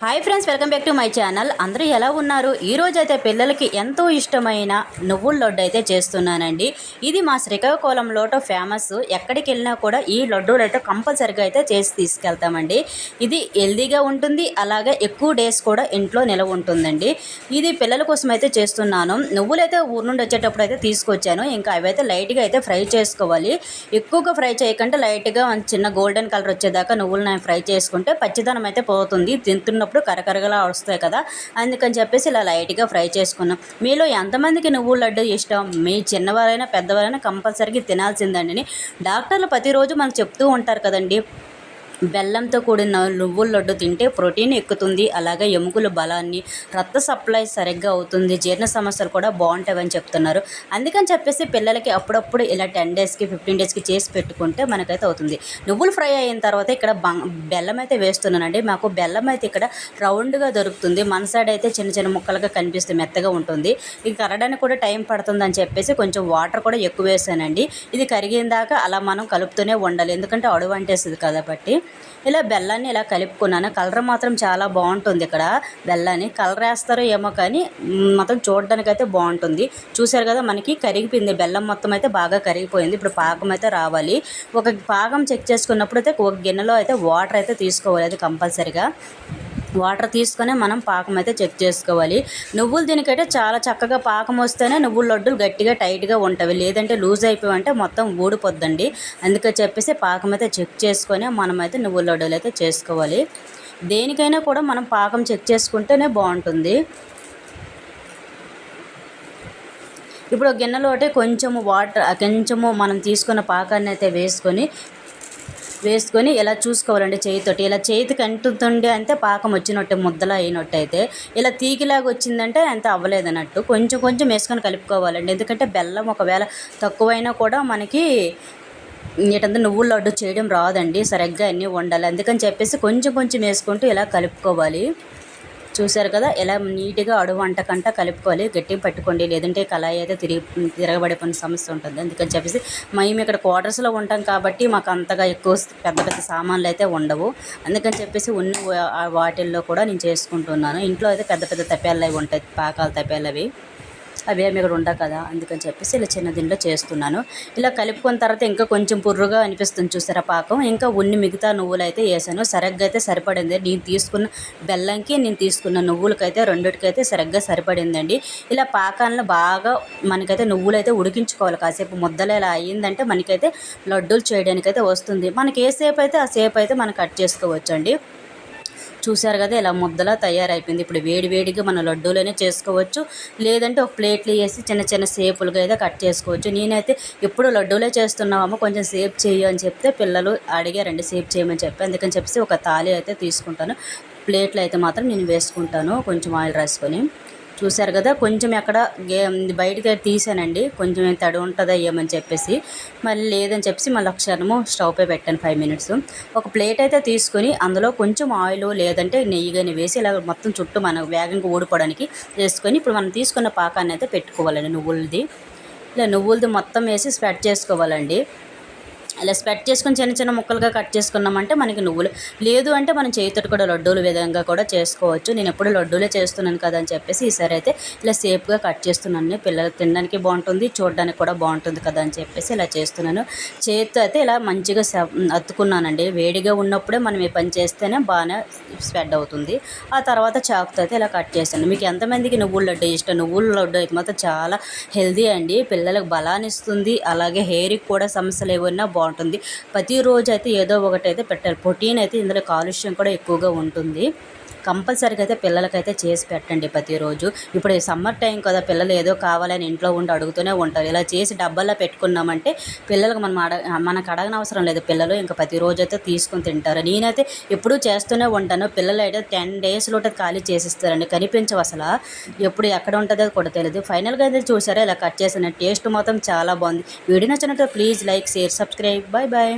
Hi friends, welcome back to my channel. అందరూ ఎలా ఉన్నారు? ఈరోజు అయితే పిల్లలకి ఎంతో ఇష్టమైన నువ్వుల లడ్డు అయితే చేస్తున్నానండి. ఇది మా శ్రీకాకుళంలో ఫేమస్. ఎక్కడికి వెళ్ళినా కూడా ఈ లడ్డూలు అయితే కంపల్సరిగా అయితే చేసి తీసుకెళ్తామండి. ఇది హెల్దీగా ఉంటుంది, అలాగే ఎక్కువ డేస్ కూడా ఇంట్లో నిలవ ఉంటుందండి. ఇది పిల్లల కోసం అయితే చేస్తున్నాను. నువ్వులు అయితే ఊరు నుండి వచ్చేటప్పుడు అయితే తీసుకొచ్చాను. ఇంకా అవైతే లైట్గా అయితే ఫ్రై చేసుకోవాలి. ఎక్కువగా ఫ్రై చేయకుండా లైట్గా చిన్న గోల్డెన్ కలర్ వచ్చేదాకా నువ్వులు ఫ్రై చేసుకుంటే పచ్చిదనం అయితే పోతుంది. తింటున్నప్పుడు కరకరగలా వస్తాయి కదా, అందుకని చెప్పేసి ఇలా లైట్గా ఫ్రై చేసుకున్నాం. మీలో ఎంతమందికి నువ్వుల లడ్డు ఇష్టం? మీ చిన్నవారైనా పెద్దవారైనా కంపల్సరీగా తినాల్సిందండి. డాక్టర్లు ప్రతిరోజు మనకు చెప్తూ ఉంటారు కదండి, బెల్లంతో కూడిన నువ్వుల లడ్డు తింటే ప్రోటీన్ ఎక్కుతుంది, అలాగే ఎముకల బలాన్ని, రక్త సప్లై సరిగ్గా అవుతుంది, జీర్ణ సమస్యలు కూడా బాగుంటాయని చెప్తున్నారు. అందుకని చెప్పేసి పిల్లలకి అప్పుడప్పుడు ఇలా 10 డేస్కి 15 డేస్కి చేసి పెట్టుకుంటే మనకైతే అవుతుంది. నువ్వులు ఫ్రై అయిన తర్వాత ఇక్కడ బెల్లం అయితే వేస్తున్నానండి. మాకు బెల్లం అయితే ఇక్కడ రౌండ్గా దొరుకుతుంది. మన సైడ్ అయితే చిన్న చిన్న ముక్కలుగా కనిపిస్తే మెత్తగా ఉంటుంది. ఇది కరగడానికి కూడా టైం పడుతుందని చెప్పేసి కొంచెం వాటర్ కూడా ఎక్కువ వేసానండి. ఇది కరిగిన దాకా అలా మనం కలుపుతూనే ఉండాలి, ఎందుకంటే అడుగు అంటేస్తుంది కాబట్టి. ఇలా బెల్లాన్ని ఇలా కలుపుకున్నాను. కలర్ మాత్రం చాలా బాగుంటుంది. ఇక్కడ బెల్లాన్ని కలర్ వేస్తారో ఏమో కానీ మొత్తం చూడడానికి అయితే బాగుంటుంది. చూసారు కదా, మనకి కరిగిపోయింది. బెల్లం మొత్తం అయితే బాగా కరిగిపోయింది. ఇప్పుడు పాకం అయితే రావాలి. ఒక పాకం చెక్ చేసుకున్నప్పుడు అయితే ఒక గిన్నెలో అయితే వాటర్ అయితే తీసుకోవాలి. అది కంపల్సరిగా వాటర్ తీసుకొని మనం పాకం అయితే చెక్ చేసుకోవాలి. నువ్వులు దీనికైతే చాలా చక్కగా పాకం వస్తేనే నువ్వుల లడ్డూలు గట్టిగా టైట్గా ఉంటాయి, లేదంటే లూజ్ అయిపోయి మొత్తం ఊడిపోద్దండి. అందుకని చెప్పేసి పాకం అయితే చెక్ చేసుకొని మనమైతే నువ్వుల లడ్డూలు అయితే చేసుకోవాలి. దేనికైనా కూడా మనం పాకం చెక్ చేసుకుంటేనే బాగుంటుంది. ఇప్పుడు గిన్నెలో కొంచెము వాటర్, కొంచెము మనం తీసుకున్న పాకాన్ని అయితే వేసుకొని ఇలా చూసుకోవాలండి చేయితోటి. ఇలా చేతికి అంటుతుండే అంతే పాకం వచ్చినట్టు, ముద్దలా అయినట్టు. అయితే ఇలా తీగిలాగా వచ్చిందంటే అంత అవ్వలేదన్నట్టు. కొంచెం కొంచెం వేసుకొని కలుపుకోవాలండి, ఎందుకంటే బెల్లం ఒకవేళ తక్కువైనా కూడా మనకి ఏంటంటే నువ్వుల లడ్డు చేయడం రాదండి, సరిగ్గా అన్నీ ఉండాలి. అందుకని చెప్పేసి కొంచెం కొంచెం వేసుకుంటూ ఇలా కలుపుకోవాలి. చూసారు కదా, ఎలా నీట్గా అడుగు అంటకంట కలుపుకోవాలి. గట్టిగా పట్టుకోండి, లేదంటే కళాయి అయితే తిరగబడిపోయిన సమస్య ఉంటుంది. అందుకని చెప్పేసి మేము ఇక్కడ క్వార్టర్స్లో ఉంటాం కాబట్టి మాకు అంతగా ఎక్కువ పెద్ద పెద్ద సామాన్లు అయితే ఉండవు. అందుకని చెప్పేసి ఉన్న వాటిల్లో కూడా నేను చేసుకుంటున్నాను. ఇంట్లో అయితే పెద్ద పెద్ద తపేళ్ళు అవి ఉంటాయి, పాకాల తపేళ్ళు అవి ఏమి ఇక్కడ ఉండవు కదా, అందుకని చెప్పేసి ఇలా చిన్న దీంట్లో చేస్తున్నాను. ఇలా కలుపుకున్న తర్వాత ఇంకా కొంచెం పుర్రుగా అనిపిస్తుంది చూసారా పాకం. ఇంకా మిగతా నువ్వులు అయితే వేసాను. సరిగ్గా అయితే సరిపడింది. నేను తీసుకున్న బెల్లంకి నేను తీసుకున్న నువ్వులకైతే రెండిటికైతే సరిగ్గా సరిపడిందండి. ఇలా పాకాలను బాగా మనకైతే నువ్వులు అయితే ఉడికించుకోవాలి కాసేపు. ముద్దలు ఇలా అయ్యిందంటే మనకైతే లడ్డూలు చేయడానికైతే వస్తుంది. మనకి ఏ సేపు అయితే ఆ సేపు అయితే మనం కట్ చేసుకోవచ్చు అండి. చూసారు కదా, ఇలా ముద్దలా తయారైపోయింది. ఇప్పుడు వేడిగా మన లడ్డూలనే చేసుకోవచ్చు, లేదంటే ఒక ప్లేట్లు వేసి చిన్న చిన్న సేపులుగా అయితే కట్ చేసుకోవచ్చు. నేనైతే ఎప్పుడు లడ్డూలే చేస్తున్నామో కొంచెం సేప్ చేయి అని చెప్తే పిల్లలు అడిగారండి సేప్ చేయమని చెప్పి. అందుకని చెప్పేసి ఒక తాళి అయితే తీసుకుంటాను. ప్లేట్లు అయితే మాత్రం నేను వేసుకుంటాను కొంచెం ఆయిల్ రాసుకొని. చూసారు కదా, కొంచెం ఎక్కడ బయటకి తీసానండి, కొంచెం తడి ఉంటుందా ఏమని చెప్పేసి. మళ్ళీ లేదని చెప్పేసి మళ్ళీ ఒకసారి స్టవ్ పై పెట్టాను 5 మినిట్స్. ఒక ప్లేట్ అయితే తీసుకొని అందులో కొంచెం ఆయిల్ లేదంటే నెయ్యి కానీ వేసి ఇలా మొత్తం చుట్టూ మనం వేగంగా ఊడిపోవడానికి వేసుకొని ఇప్పుడు మనం తీసుకున్న పాకాన్ని అయితే పెట్టుకోవాలండి. ఇలా నువ్వులది మొత్తం వేసి స్ప్రెడ్ చేసుకోవాలండి. అలా స్ప్రెడ్ చేసుకొని చిన్న చిన్న ముక్కలుగా కట్ చేసుకున్నామంటే మనకి నువ్వులు, లేదు అంటే మనం చేతితో కూడా లడ్డూలు విధంగా కూడా చేసుకోవచ్చు. నేను ఎప్పుడు లడ్డూలే చేస్తున్నాను కదా అని చెప్పేసి ఈసారి అయితే ఇలా సేఫ్గా కట్ చేస్తున్నాను. పిల్లలకు తినడానికి బాగుంటుంది, చూడడానికి కూడా బాగుంటుంది కదా అని చెప్పేసి ఇలా చేస్తున్నాను. చేతితో అయితే ఇలా మంచిగా అత్తుకున్నానండి. వేడిగా ఉన్నప్పుడే మనం ఈ పని చేస్తేనే బాగానే స్ప్రెడ్ అవుతుంది. ఆ తర్వాత చాకుతో అయితే ఇలా కట్ చేస్తాను. మీకు ఎంతమందికి నువ్వుల లడ్డు ఇష్టం? నువ్వుల లడ్డు అయితే మాత్రం చాలా హెల్దీ అండి, పిల్లలకు బలాన్ని ఇస్తుంది, అలాగే హెయిర్కి కూడా సమస్యలు ఏమన్నా బాగుంటుంది. ప్రతిరోజు అయితే ఏదో ఒకటి అయితే పెట్టాలి. ప్రోటీన్ అయితే ఇందులో కాలుష్యం కూడా ఎక్కువగా ఉంటుంది. కంపల్సరీగా అయితే పిల్లలకైతే చేసి పెట్టండి ప్రతిరోజు. ఇప్పుడు సమ్మర్ టైం కదా, పిల్లలు ఏదో కావాలని ఇంట్లో ఉండి అడుగుతూనే ఉంటారు. ఇలా చేసి డబ్బాల్లో పెట్టుకున్నామంటే పిల్లలకు మనకు అడగనవసరం లేదు. పిల్లలు ఇంకా ప్రతిరోజు అయితే తీసుకొని తింటారు. నేనైతే ఎప్పుడూ చేస్తూనే ఉంటాను. పిల్లలు అయితే 10 డేస్లో ఖాళీ చేసిస్తారండి, కనిపించవు అసలు. ఎప్పుడు ఎక్కడ ఉంటుందో కూడా తెలియదు. ఫైనల్గా అయితే చూసారా ఇలా కట్ చేసిన టేస్ట్ మాత్రం చాలా బాగుంది. వీడియో నచ్చినట్టు please like, share, subscribe. Bye bye.